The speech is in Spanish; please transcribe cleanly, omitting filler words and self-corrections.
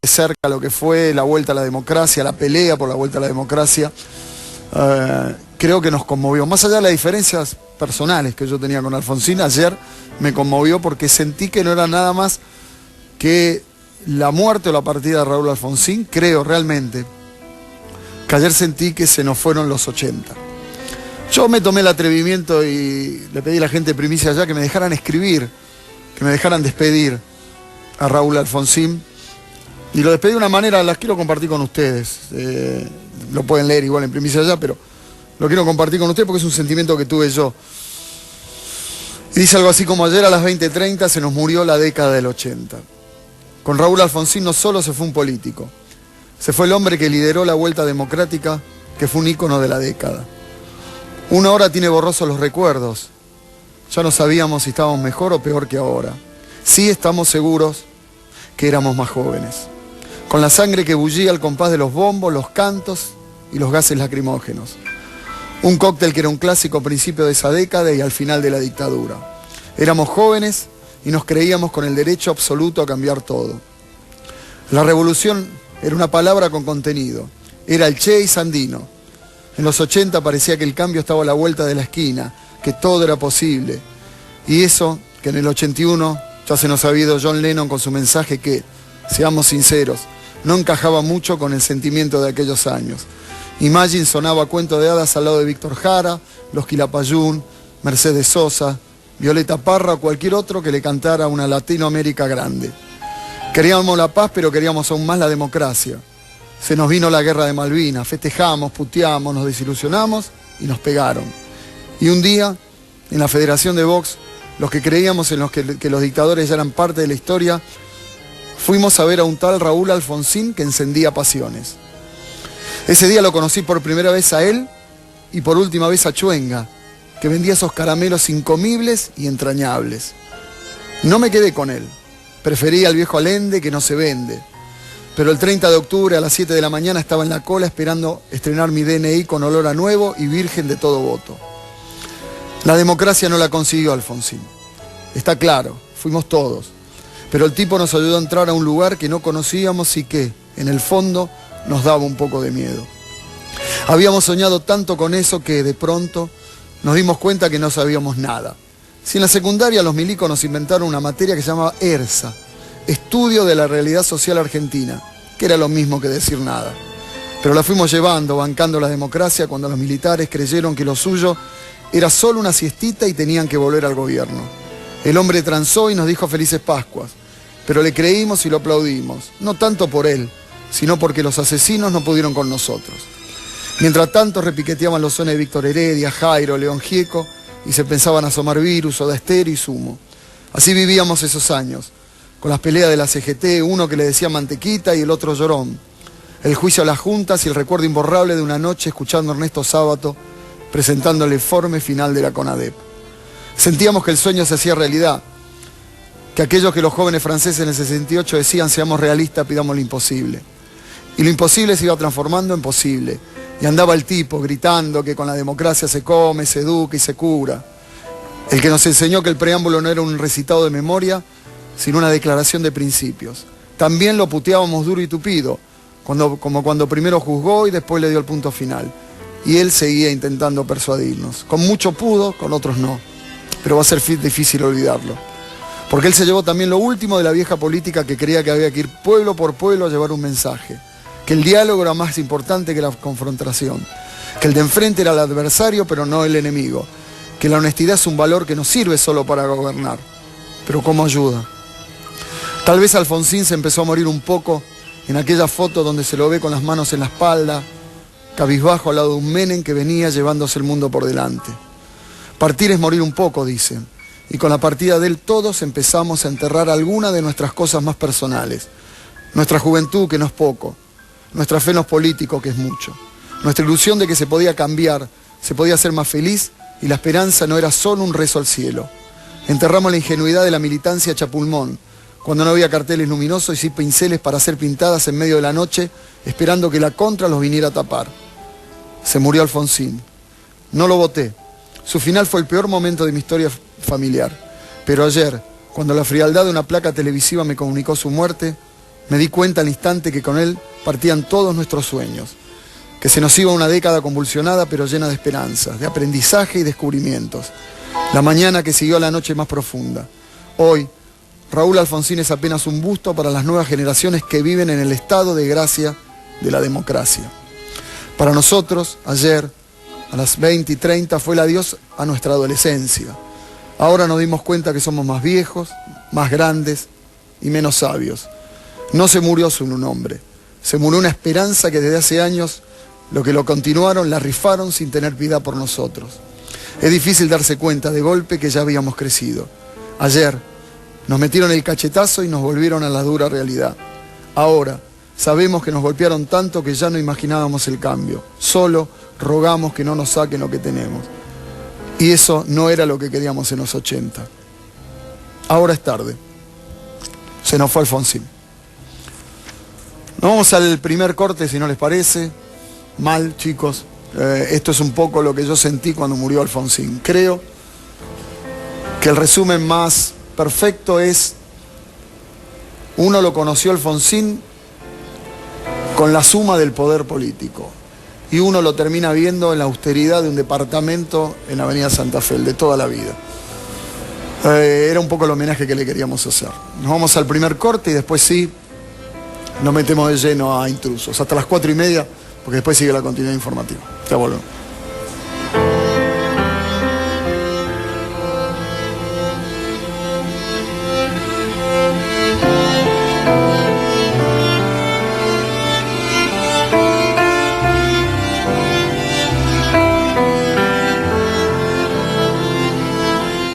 cerca lo que fue la vuelta a la democracia, la pelea por la vuelta a la democracia, creo que nos conmovió. Más allá de las diferencias personales que yo tenía con Alfonsín, ayer me conmovió porque sentí que no era nada más que la muerte o la partida de Raúl Alfonsín. Creo realmente que ayer sentí que se nos fueron los 80. Yo me tomé el atrevimiento y le pedí a la gente de Primicia allá que me dejaran escribir, que me dejaran despedir a Raúl Alfonsín. Y lo despedí de una manera, las quiero compartir con ustedes. Lo pueden leer igual en Primicia allá, pero lo quiero compartir con ustedes porque es un sentimiento que tuve yo. Y dice algo así como: ayer a las 20:30 se nos murió la década del 80. Con Raúl Alfonsín no solo se fue un político, se fue el hombre que lideró la vuelta democrática, que fue un ícono de la década. Uno ahora tiene borrosos los recuerdos. Ya no sabíamos si estábamos mejor o peor que ahora. Sí estamos seguros que éramos más jóvenes, con la sangre que bullía al compás de los bombos, los cantos y los gases lacrimógenos. Un cóctel que era un clásico a principio de esa década y al final de la dictadura. Éramos jóvenes y nos creíamos con el derecho absoluto a cambiar todo. La revolución era una palabra con contenido. Era el Che y Sandino. En los 80 parecía que el cambio estaba a la vuelta de la esquina, que todo era posible. Y eso, que en el 81 ya se nos había ido John Lennon con su mensaje que, seamos sinceros, no encajaba mucho con el sentimiento de aquellos años. Imagine sonaba cuento de hadas al lado de Víctor Jara, Los Quilapayún, Mercedes Sosa, Violeta Parra o cualquier otro que le cantara una Latinoamérica grande. Queríamos la paz, pero queríamos aún más la democracia. Se nos vino la guerra de Malvinas, festejamos, puteamos, nos desilusionamos y nos pegaron. Y un día, en la Federación de Box, los que creíamos en que los dictadores ya eran parte de la historia, fuimos a ver a un tal Raúl Alfonsín que encendía pasiones. Ese día lo conocí por primera vez a él y por última vez a Chuenga, que vendía esos caramelos incomibles y entrañables. No me quedé con él, preferí al viejo Allende que no se vende. Pero el 30 de octubre a las 7 de la mañana estaba en la cola esperando estrenar mi DNI con olor a nuevo y virgen de todo voto. La democracia no la consiguió Alfonsín. Está claro, fuimos todos. Pero el tipo nos ayudó a entrar a un lugar que no conocíamos y que, en el fondo, nos daba un poco de miedo. Habíamos soñado tanto con eso que, de pronto, nos dimos cuenta que no sabíamos nada. Si en la secundaria los milicos nos inventaron una materia que se llamaba ERSA, Estudio de la Realidad Social Argentina, que era lo mismo que decir nada. Pero la fuimos llevando, bancando la democracia cuando los militares creyeron que lo suyo era solo una siestita y tenían que volver al gobierno. El hombre transó y nos dijo felices Pascuas, pero le creímos y lo aplaudimos, no tanto por él, sino porque los asesinos no pudieron con nosotros. Mientras tanto repiqueteaban los sones de Víctor Heredia, Jairo, León Gieco, y se pensaban asomar Virus, Soda Stereo y Sumo. Así vivíamos esos años, con las peleas de la CGT, uno que le decía Mantequita y el otro Llorón, el juicio a las juntas y el recuerdo imborrable de una noche escuchando a Ernesto Sábato presentando el informe final de la CONADEP. Sentíamos que el sueño se hacía realidad, que aquellos que los jóvenes franceses en el 68 decían seamos realistas, pidamos lo imposible. Y lo imposible se iba transformando en posible. Y andaba el tipo gritando que con la democracia se come, se educa y se cura. El que nos enseñó que el preámbulo no era un recitado de memoria, sino una declaración de principios. También lo puteábamos duro y tupido, como cuando primero juzgó y después le dio el punto final. Y él seguía intentando persuadirnos. Con mucho pudo, con otros no. Pero va a ser difícil olvidarlo. Porque él se llevó también lo último de la vieja política que creía que había que ir pueblo por pueblo a llevar un mensaje. Que el diálogo era más importante que la confrontación. Que el de enfrente era el adversario, pero no el enemigo. Que la honestidad es un valor que no sirve solo para gobernar, pero como ayuda. Tal vez Alfonsín se empezó a morir un poco en aquella foto donde se lo ve con las manos en la espalda, cabizbajo al lado de un Menem que venía llevándose el mundo por delante. Partir es morir un poco, dicen, y con la partida de él todos empezamos a enterrar alguna de nuestras cosas más personales. Nuestra juventud, que no es poco, nuestra fe en los políticos, que es mucho, nuestra ilusión de que se podía cambiar, se podía ser más feliz y la esperanza no era solo un rezo al cielo. Enterramos la ingenuidad de la militancia hecha pulmón, cuando no había carteles luminosos y sí pinceles para hacer pintadas en medio de la noche, esperando que la contra los viniera a tapar. Se murió Alfonsín. No lo voté. Su final fue el peor momento de mi historia familiar. Pero ayer, cuando la frialdad de una placa televisiva me comunicó su muerte, Me di cuenta al instante que con él partían todos nuestros sueños, que se nos iba una década convulsionada pero llena de esperanzas, de aprendizaje y descubrimientos. La mañana que siguió a la noche más profunda. Hoy, Raúl Alfonsín es apenas un busto para las nuevas generaciones que viven en el estado de gracia de la democracia. Para nosotros, ayer, a las 20:30, fue el adiós a nuestra adolescencia. Ahora nos dimos cuenta que somos más viejos, más grandes y menos sabios. No se murió solo un hombre, se murió una esperanza que desde hace años los que lo continuaron la rifaron sin tener piedad por nosotros. Es difícil darse cuenta de golpe que ya habíamos crecido. Ayer nos metieron el cachetazo y nos volvieron a la dura realidad. Ahora sabemos que nos golpearon tanto que ya no imaginábamos el cambio. Solo rogamos que no nos saquen lo que tenemos. Y eso no era lo que queríamos en los 80. Ahora es tarde. Se nos fue Alfonsín. Nos vamos al primer corte, si no les parece. Mal, chicos. Esto es un poco lo que yo sentí cuando murió Alfonsín. Creo que el resumen más perfecto es: uno lo conoció Alfonsín con la suma del poder político y uno lo termina viendo en la austeridad de un departamento en la avenida Santa Fe, el de toda la vida. Era un poco el homenaje que le queríamos hacer. Nos vamos al primer corte y después sí nos metemos de lleno a Intrusos hasta las 4:30, porque después sigue la continuidad informativa. Ya volvemos.